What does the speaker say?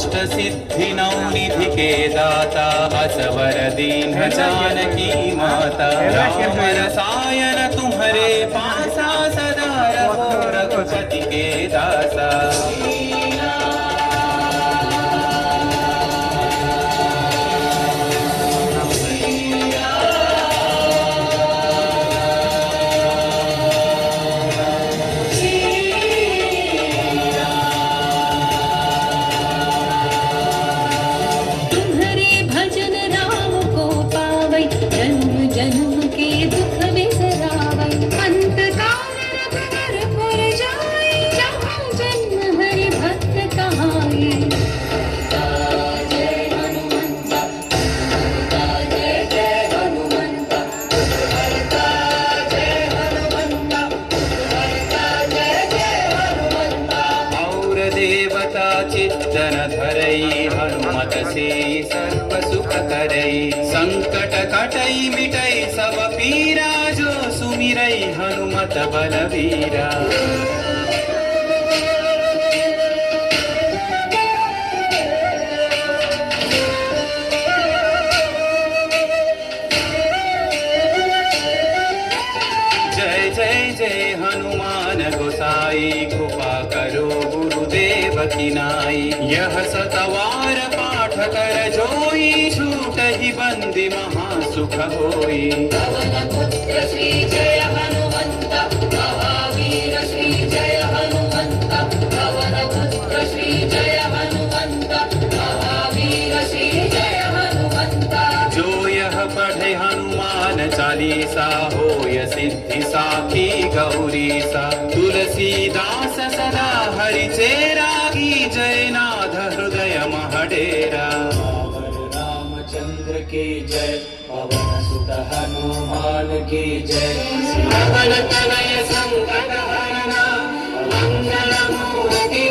अष्टसिद्धि नवनिधि के दाता असवर दीन जानकी माता राम रसायन तुम्हारे पासा सदा रहो रघुपति के दासा। चित्तन धरई हनुमत से सर्व सुख करई संकट कटई मिटई सब पीरा जो सुमिरई हनुमत बलवीरा। जय जय जय हनुमान गोसाई कृपा करो गुरुदेव की नाई यह सतवार पाठ कर जोई छूट ही बंदी महासुख होई। पवन पुत्र श्री जय हनुमंत महावीर श्री जय हनुमंत पवन पुत्र श्री जय हनुमंत महावीर श्री जय हनुमंत। जो यह पढ़े हनुमान चालीसा होय सिद्धि साखी गौरी सा तुलसीदास सदा हरि चेरा की जय नाथ हृदय महडेरा। रामचंद्र की जय पवन सुत हनुमान की जय पवन तनय संकट हरना मंगल मूर्ति